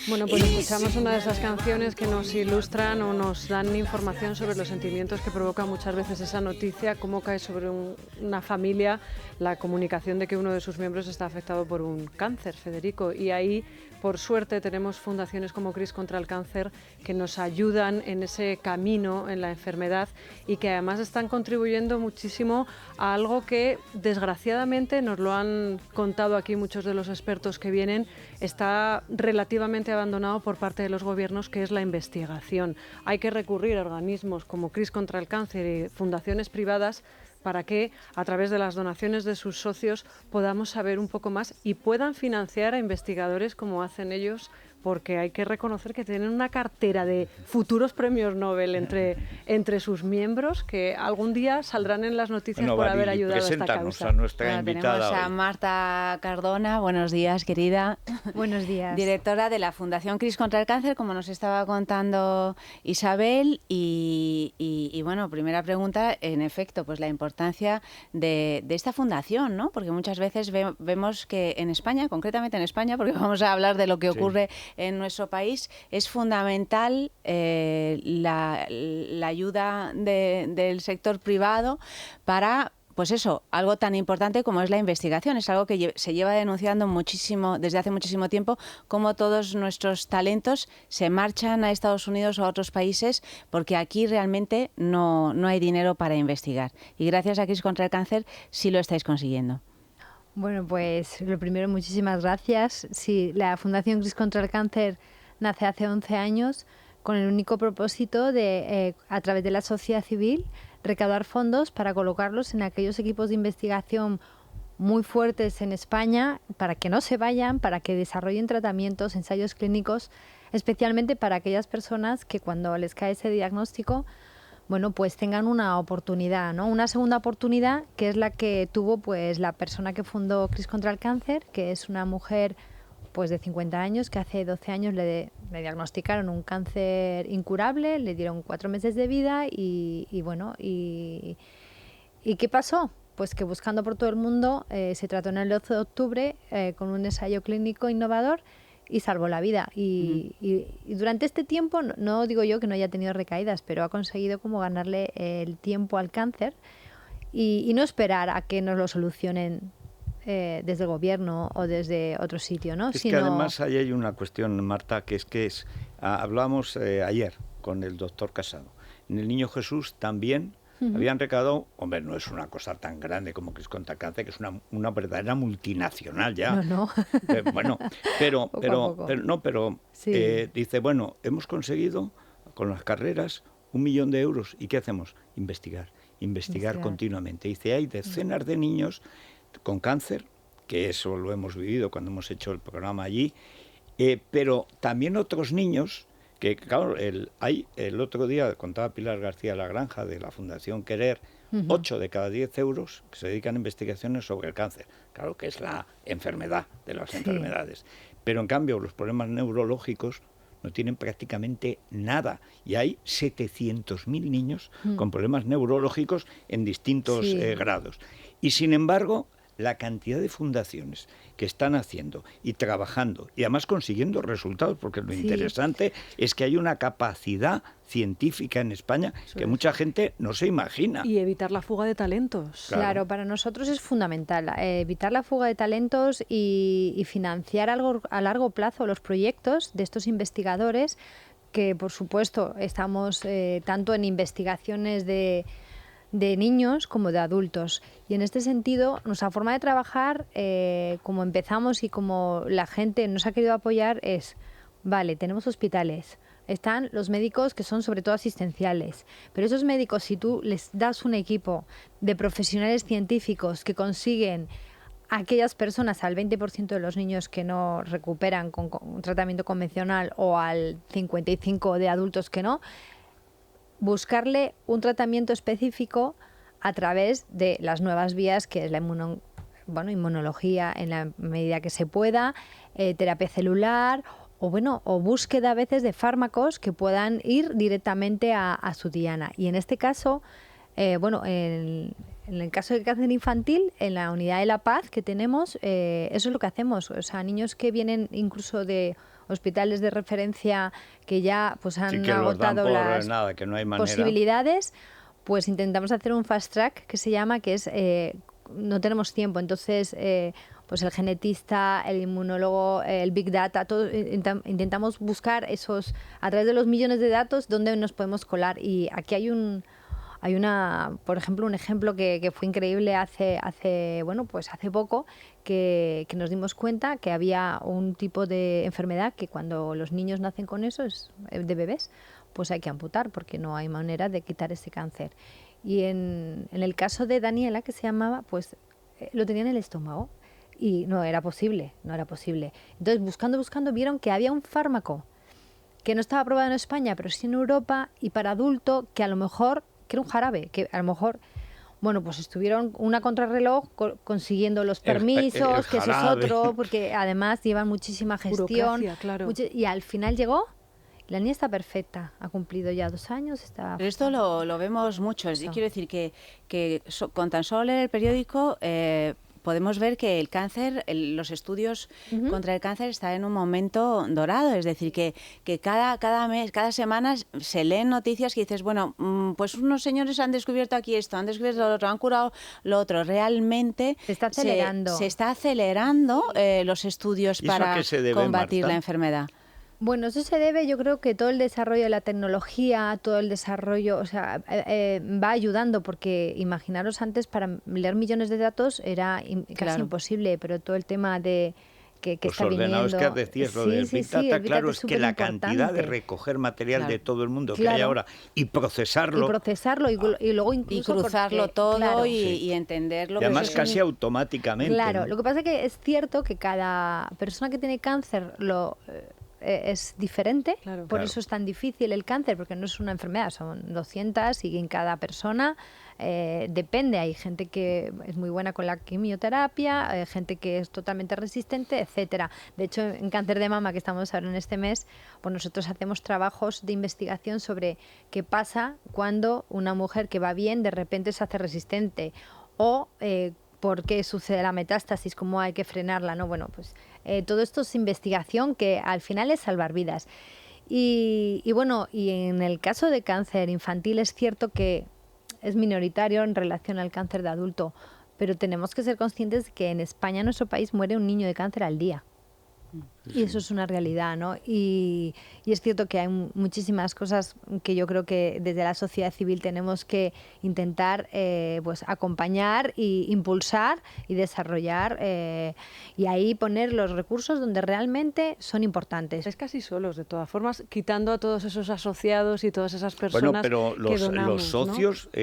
Bueno, pues escuchamos una de esas canciones que nos ilustran o nos dan información sobre los sentimientos que provoca muchas veces esa noticia, cómo cae sobre una familia la comunicación de que uno de sus miembros está afectado por un cáncer, Federico. Y ahí, por suerte, tenemos fundaciones como CRIS contra el Cáncer que nos ayudan en ese camino, en la enfermedad, y que además están contribuyendo muchísimo a algo que, desgraciadamente, nos lo han contado aquí muchos de los expertos que vienen, está relativamente abandonado por parte de los gobiernos, que es la investigación. Hay que recurrir a organismos como CRIS contra el Cáncer y fundaciones privadas para que, a través de las donaciones de sus socios, podamos saber un poco más y puedan financiar a investigadores como hacen ellos, porque hay que reconocer que tienen una cartera de futuros premios Nobel entre sus miembros que algún día saldrán en las noticias por haber ayudado a esta causa. A nuestra invitada tenemos a hoy. Marta Cardona. Buenos días, querida. Buenos días. Directora de la Fundación CRIS contra el Cáncer, como nos estaba contando Isabel. Y bueno, primera pregunta, en efecto, pues la importancia de esta fundación, ¿no? Porque muchas veces vemos que en España, concretamente en España, porque vamos a hablar de lo que ocurre en nuestro país, es fundamental la ayuda del sector privado para, pues eso, algo tan importante como es la investigación. Es algo que se lleva denunciando muchísimo, desde hace muchísimo tiempo, cómo todos nuestros talentos se marchan a Estados Unidos o a otros países porque aquí realmente no hay dinero para investigar. Y gracias a CRIS contra el Cáncer sí lo estáis consiguiendo. Bueno, pues lo primero, muchísimas gracias. Sí, la Fundación CRIS contra el Cáncer nace hace 11 años con el único propósito de, a través de la sociedad civil, recaudar fondos para colocarlos en aquellos equipos de investigación muy fuertes en España, para que no se vayan, para que desarrollen tratamientos, ensayos clínicos, especialmente para aquellas personas que cuando les cae ese diagnóstico, bueno, pues tengan una oportunidad, ¿no? Una segunda oportunidad, que es la que tuvo pues la persona que fundó CRIS contra el Cáncer, que es una mujer pues de 50 años, que hace 12 años le diagnosticaron un cáncer incurable, le dieron 4 meses de vida y bueno, ¿y qué pasó? Pues que buscando por todo el mundo se trató en el 12 de octubre con un ensayo clínico innovador y salvó la vida. Y durante este tiempo, no digo yo que no haya tenido recaídas, pero ha conseguido como ganarle el tiempo al cáncer y no esperar a que nos lo solucionen desde el gobierno o desde otro sitio, ¿no? Es que además ahí hay una cuestión, Marta, que hablamos ayer con el doctor Casado. En el Niño Jesús también habían recaudado, hombre, no es una cosa tan grande como CRIS contra el Cáncer, que es una verdadera multinacional ya. No. Bueno, pero sí. dice, bueno, hemos conseguido con las carreras 1 millón de euros. ¿Y qué hacemos? Investigar continuamente. Dice, hay decenas de niños con cáncer, que eso lo hemos vivido cuando hemos hecho el programa allí, pero también otros niños que, claro, el otro día contaba Pilar García La Granja de la Fundación Querer, 8 de cada 10 euros que se dedican a investigaciones sobre el cáncer. Claro que es la enfermedad de las enfermedades, pero en cambio los problemas neurológicos no tienen prácticamente nada. Y hay 700.000 niños con problemas neurológicos en distintos grados. Y sin embargo, la cantidad de fundaciones que están haciendo y trabajando y además consiguiendo resultados, porque lo interesante es que hay una capacidad científica en España que mucha gente no se imagina. Y evitar la fuga de talentos. Claro, para nosotros es fundamental evitar la fuga de talentos y financiar a largo plazo los proyectos de estos investigadores que, por supuesto, estamos tanto en investigaciones de niños como de adultos. Y en este sentido, nuestra forma de trabajar, como empezamos y como la gente nos ha querido apoyar, es, vale, tenemos hospitales, están los médicos que son sobre todo asistenciales, pero esos médicos, si tú les das un equipo de profesionales científicos que consiguen a aquellas personas, al 20% de los niños que no recuperan con un tratamiento convencional o al 55% de adultos que no, buscarle un tratamiento específico a través de las nuevas vías, que es la inmunología en la medida que se pueda, terapia celular o búsqueda a veces de fármacos que puedan ir directamente a su diana. Y en este caso, en el caso del cáncer infantil, en la unidad de La Paz que tenemos, eso es lo que hacemos. O sea, niños que vienen incluso de hospitales de referencia que ya pues han Sí, que los dan agotado por las nada, que no hay manera. posibilidades, pues intentamos hacer un fast track que se llama, que es no tenemos tiempo, entonces pues el genetista, el inmunólogo, el big data, todo, intentamos buscar esos, a través de los millones de datos, dónde nos podemos colar. Y aquí hay por ejemplo, un ejemplo que fue increíble hace poco, que nos dimos cuenta que había un tipo de enfermedad que cuando los niños nacen con eso, de bebés, pues hay que amputar porque no hay manera de quitar ese cáncer. Y en el caso de Daniela, que se llamaba, pues lo tenía en el estómago y no era posible. Entonces, buscando, vieron que había un fármaco que no estaba aprobado en España, pero sí en Europa, y para adulto, que a lo mejor, que era un jarabe, que a lo mejor, bueno, pues estuvieron una contrarreloj consiguiendo los permisos, que eso es otro, porque además llevan muchísima gestión. Burocracia, claro. Y al final llegó. La niña está perfecta, ha cumplido ya 2 años. Pero esto lo vemos mucho. Yo quiero decir que con tan solo leer el periódico podemos ver que el cáncer, los estudios contra el cáncer están en un momento dorado. Es decir, que cada mes, cada semana se leen noticias que dices, bueno, pues unos señores han descubierto aquí esto, han descubierto lo otro, han curado lo otro. Realmente se está acelerando. Se está acelerando los estudios para combatir Marta? la enfermedad. Bueno, eso se debe, yo creo que todo el desarrollo de la tecnología, todo el desarrollo, o sea, va ayudando, porque imaginaros antes para leer millones de datos era casi imposible, pero todo el tema de que está viniendo... Los ordenadores que decías, lo del Big Data, claro, es que la cantidad de recoger material de todo el mundo que hay ahora y procesarlo... Y luego incluso... Y cruzarlo todo y entenderlo. Y además casi automáticamente. Claro, ¿no? Lo que pasa es que es cierto que cada persona que tiene cáncer es diferente, por eso es tan difícil el cáncer, porque no es una enfermedad, son 200 y en cada persona depende. Hay gente que es muy buena con la quimioterapia, gente que es totalmente resistente, etcétera. De hecho, en cáncer de mama, que estamos ahora en este mes, pues nosotros hacemos trabajos de investigación sobre qué pasa cuando una mujer que va bien de repente se hace resistente, o por qué sucede la metástasis, cómo hay que frenarla, ¿no? Bueno, pues todo esto es investigación que al final es salvar vidas. Y bueno, y en el caso de cáncer infantil es cierto que es minoritario en relación al cáncer de adulto, pero tenemos que ser conscientes de que en España, en nuestro país, muere un niño de cáncer al día. Y eso es una realidad, ¿no? Y es cierto que hay muchísimas cosas que yo creo que desde la sociedad civil tenemos que intentar pues acompañar e impulsar y desarrollar y ahí poner los recursos donde realmente son importantes. Es casi solos, de todas formas, quitando a todos esos asociados y todas esas personas que donamos, los socios, ¿no?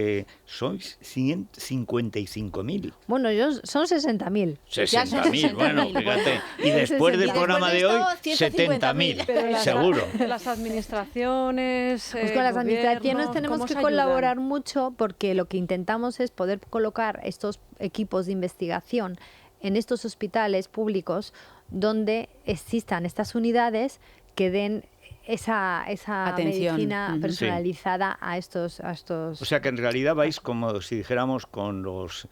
Sois 55.000. Bueno, son 60.000. 60.000, bueno, fíjate. Y después del programa de hoy, 70.000, seguro. Las administraciones... Pues con las administraciones tenemos que colaborar ayudan? mucho, porque lo que intentamos es poder colocar estos equipos de investigación en estos hospitales públicos donde existan estas unidades que den esa atención, medicina personalizada a estos... O sea que en realidad vais como si dijéramos con los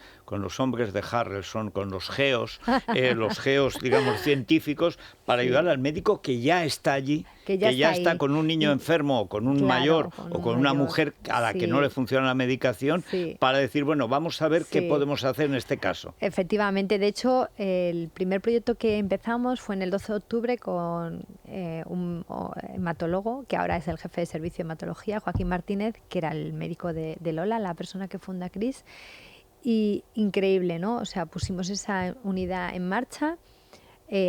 hombres de Harrelson, con los geos, digamos, científicos, para ayudar al médico que ya está allí, que ya está con un niño enfermo, o con un mayor, o con una mujer a la que no le funciona la medicación, para decir, bueno, vamos a ver qué podemos hacer en este caso. Efectivamente, de hecho, el primer proyecto que empezamos fue en el 12 de octubre con un hematólogo, que ahora es el jefe de servicio de hematología, Joaquín Martínez, que era el médico de Lola, la persona que funda CRIS. Y increíble, ¿no? O sea, pusimos esa unidad en marcha.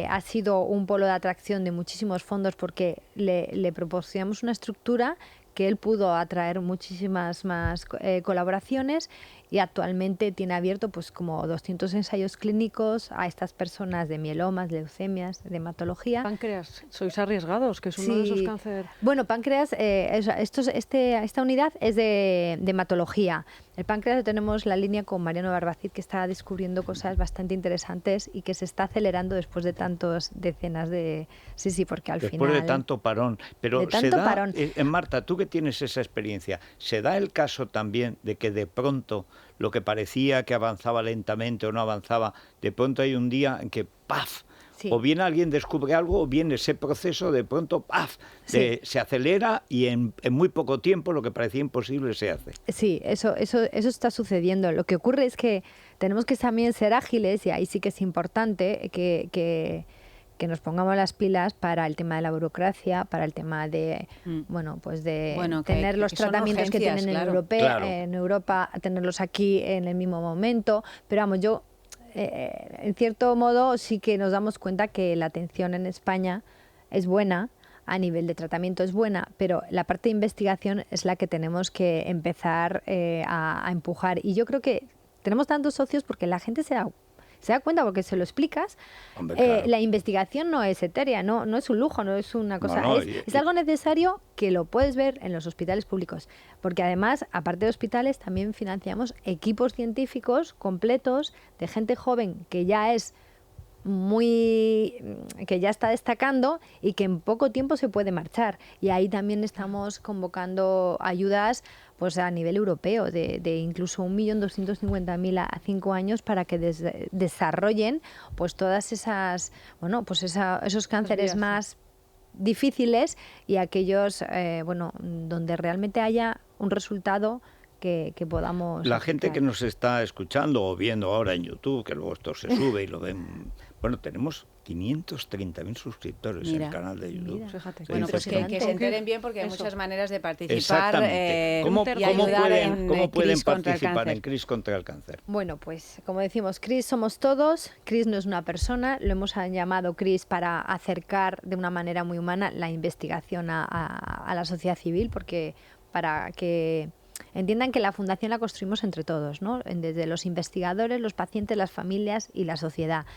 Ha sido un polo de atracción de muchísimos fondos, porque le proporcionamos una estructura que él pudo atraer muchísimas más colaboraciones, y actualmente tiene abierto pues como 200 ensayos clínicos a estas personas de mielomas, leucemias, de hematología. Páncreas, sois arriesgados, que es uno de esos cánceres. Bueno, páncreas, esta unidad es de hematología. El páncreas tenemos la línea con Mariano Barbacid, que está descubriendo cosas bastante interesantes y que se está acelerando después de tantas decenas de... Sí, porque al final... Después de tanto parón. Pero Marta, tú que tienes esa experiencia, ¿se da el caso también de que de pronto lo que parecía que avanzaba lentamente o no avanzaba, de pronto hay un día en que ¡paf!, Sí. O bien alguien descubre algo, o bien ese proceso de pronto ¡paf! Se acelera y en muy poco tiempo lo que parecía imposible se hace. Sí, eso está sucediendo. Lo que ocurre es que tenemos que también ser ágiles, y ahí sí que es importante que nos pongamos las pilas para el tema de la burocracia, para el tema de tener los tratamientos que tienen en Europa, tenerlos aquí en el mismo momento. Pero vamos, en cierto modo sí que nos damos cuenta que la atención en España es buena, a nivel de tratamiento es buena, pero la parte de investigación es la que tenemos que empezar a empujar. Y yo creo que tenemos tantos socios porque la gente se da cuenta, porque se lo explicas. Hombre, claro. La investigación no es etérea, no es un lujo, no es una cosa, es y algo necesario que lo puedes ver en los hospitales públicos, porque además, aparte de hospitales, también financiamos equipos científicos completos de gente joven que ya está destacando y que en poco tiempo se puede marchar, y ahí también estamos convocando ayudas pues a nivel europeo de incluso 1.250.000 a 5 años para que desarrollen pues todas esas esos cánceres más difíciles, y aquellos donde realmente haya un resultado que podamos la gente aplicar. que nos está escuchando o viendo ahora en YouTube, que luego esto se sube y lo ven. Bueno, tenemos 530.000 suscriptores en el canal de YouTube. Fíjate. Bueno, pues que se enteren bien, porque hay muchas maneras de participar. Exactamente. ¿Cómo pueden participar en CRIS contra el cáncer? Bueno, pues como decimos, CRIS somos todos. CRIS no es una persona, lo hemos llamado CRIS para acercar de una manera muy humana la investigación a la sociedad civil, porque para que entiendan que la fundación la construimos entre todos, ¿no? Desde los investigadores, los pacientes, las familias y la sociedad.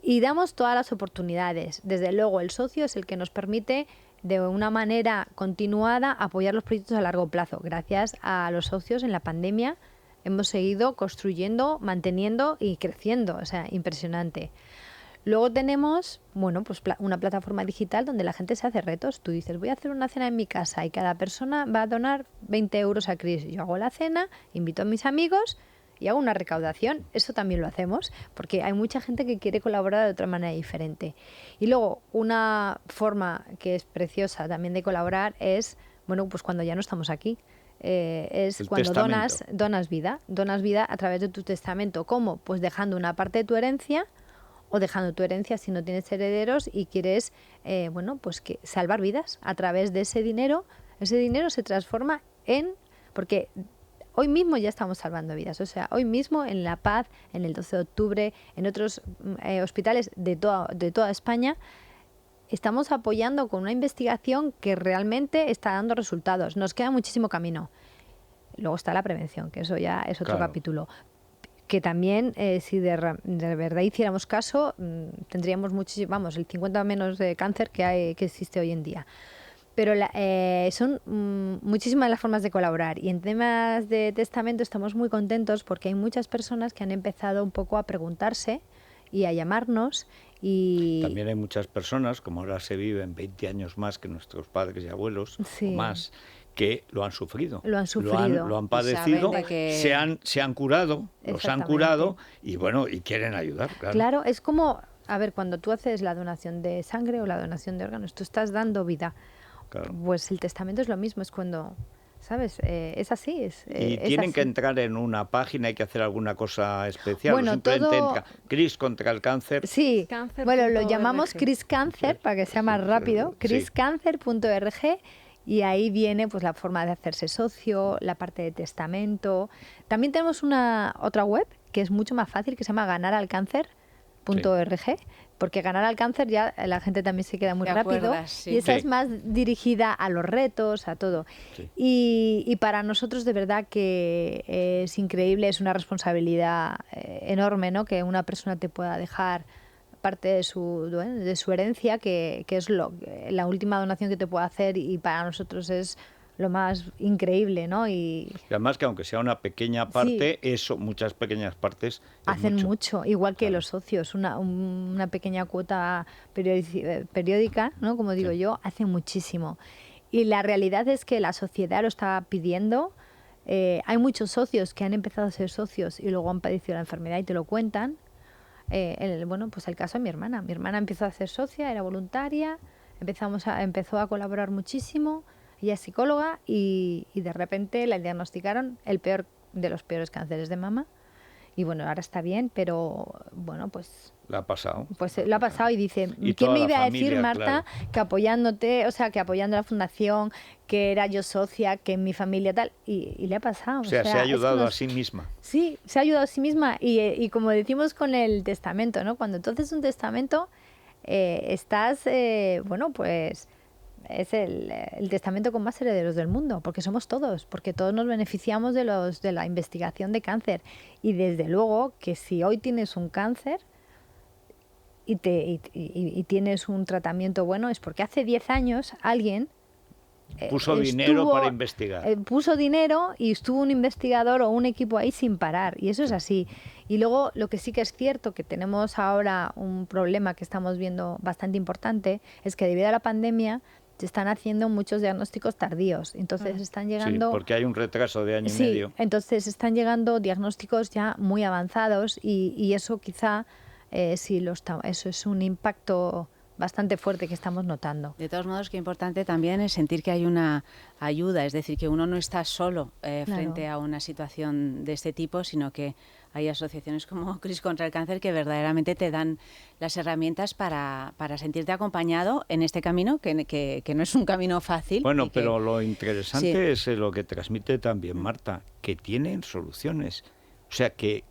Y damos todas las oportunidades. Desde luego, el socio es el que nos permite de una manera continuada apoyar los proyectos a largo plazo. Gracias a los socios en la pandemia hemos seguido construyendo, manteniendo y creciendo. O sea, impresionante. Luego tenemos, una plataforma digital donde la gente se hace retos. Tú dices, voy a hacer una cena en mi casa y cada persona va a donar 20 euros a CRIS. Yo hago la cena, invito a mis amigos y hago una recaudación. Eso también lo hacemos porque hay mucha gente que quiere colaborar de otra manera diferente. Y luego, una forma que es preciosa también de colaborar es, cuando ya no estamos aquí. Es el cuando testamento. donas vida a través de tu testamento. ¿Cómo? Pues dejando una parte de tu herencia, o dejando tu herencia si no tienes herederos y quieres que salvar vidas a través de ese dinero. Ese dinero se transforma porque hoy mismo ya estamos salvando vidas. O sea, hoy mismo en La Paz, en el 12 de octubre, en otros hospitales de toda España, estamos apoyando con una investigación que realmente está dando resultados. Nos queda muchísimo camino. Luego está la prevención, que eso ya es otro capítulo. Que también, si de verdad hiciéramos caso, tendríamos el 50 menos de cáncer que existe hoy en día. Pero son muchísimas las formas de colaborar, y en temas de testamento estamos muy contentos porque hay muchas personas que han empezado un poco a preguntarse y a llamarnos. Y también hay muchas personas, como ahora se viven 20 años más que nuestros padres y abuelos, o más, que lo han sufrido. Lo han padecido, se han curado, los han curado y quieren ayudar. Claro, es como, cuando tú haces la donación de sangre o la donación de órganos, tú estás dando vida. Claro. Pues el testamento es lo mismo, es cuando, ¿sabes? Es así. Y tienen que entrar en una página, hay que hacer alguna cosa especial. Simplemente entra CRIS contra el cáncer. Sí, lo llamamos CRIS Cáncer, para que sea más rápido, criscancer.org. Y ahí viene pues la forma de hacerse socio, la parte de testamento. También tenemos otra web que es mucho más fácil, que se llama ganaralcáncer.org, porque ganar al cáncer ya la gente también se queda muy rápido. Y esa es más dirigida a los retos, a todo. Sí. Y para nosotros de verdad que es increíble, es una responsabilidad enorme, ¿no? Que una persona te pueda dejar parte de su herencia, que es la última donación que te puede hacer, y para nosotros es lo más increíble, ¿no? Y además que aunque sea una pequeña parte, muchas pequeñas partes hacen mucho, igual que los socios, una pequeña cuota periódica, ¿no? Como digo yo, hace muchísimo. Y la realidad es que la sociedad lo está pidiendo. Hay muchos socios que han empezado a ser socios y luego han padecido la enfermedad y te lo cuentan. bueno, pues el caso de mi hermana. Mi hermana empezó a ser socia, era voluntaria, empezó a colaborar muchísimo, ella es psicóloga y de repente le diagnosticaron el peor de los peores cánceres de mama. Y bueno, ahora está bien, pero bueno, pues... La ha pasado. Pues lo ha pasado y dice, Y ¿quién toda me la iba a familia, decir, Marta, claro, que apoyándote, o sea, que apoyando a la fundación, que era yo socia, que en mi familia tal, y le ha pasado. O sea, se ha es que ayudado a sí misma. Sí, se ha ayudado a sí misma y como decimos con el testamento, ¿no? Cuando entonces un testamento estás, bueno, pues es el testamento con más herederos del mundo, porque somos todos, porque todos nos beneficiamos de la investigación de cáncer. Y desde luego que si hoy tienes un cáncer y tienes un tratamiento bueno, es porque hace 10 años alguien puso dinero para investigar. Puso dinero y estuvo un investigador o un equipo ahí sin parar, y eso es así. Y luego lo que sí que es cierto, que tenemos ahora un problema que estamos viendo bastante importante, es que debido a la pandemia se están haciendo muchos diagnósticos tardíos, entonces están llegando... Sí, porque hay un retraso de año y medio. Entonces están llegando diagnósticos ya muy avanzados y eso quizá, eso es un impacto bastante fuerte que estamos notando. De todos modos, qué importante también es sentir que hay una ayuda, es decir, que uno no está solo frente a una situación de este tipo, sino que hay asociaciones como CRIS contra el Cáncer que verdaderamente te dan las herramientas para sentirte acompañado en este camino, que no es un camino fácil. Bueno, pero lo interesante es lo que transmite también Mm. Marta, que tienen soluciones. O sea, que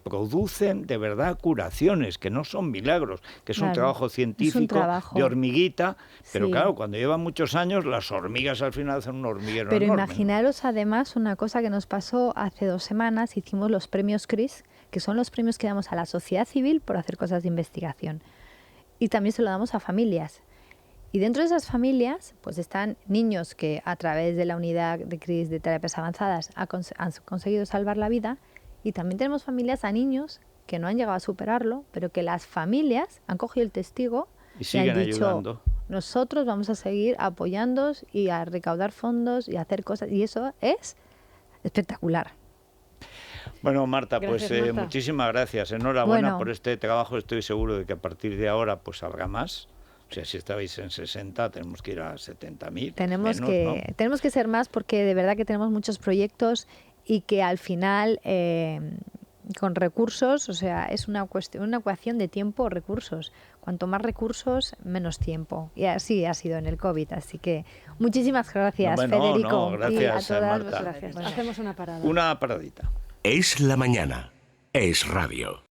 producen de verdad curaciones, que no son milagros, que es un trabajo científico de hormiguita, pero claro, cuando llevan muchos años, las hormigas al final hacen un hormiguero Pero enorme, imaginaros además una cosa que nos pasó hace 2 semanas, hicimos los premios CRIS, que son los premios que damos a la sociedad civil por hacer cosas de investigación. Y también se lo damos a familias. Y dentro de esas familias, pues están niños que a través de la unidad de CRIS de terapias avanzadas han conseguido salvar la vida, y también tenemos familias a niños que no han llegado a superarlo, pero que las familias han cogido el testigo y siguen han dicho, ayudando. Nosotros vamos a seguir apoyándoos y a recaudar fondos y a hacer cosas, y eso es espectacular. Bueno, Marta, Gracias, pues Marta. muchísimas gracias. Enhorabuena por este trabajo. Estoy seguro de que a partir de ahora pues salga más. O sea, si estabais en 60, tenemos que ir a 70.000. Tenemos menos, que ser más, porque de verdad que tenemos muchos proyectos y que al final con recursos, o sea, es una ecuación de tiempo o recursos. Cuanto más recursos, menos tiempo. Y así ha sido en el COVID. Así que muchísimas gracias, Federico. Gracias, y a todas Marta. Gracias. Hacemos una parada. Una paradita. Es la mañana. Es radio.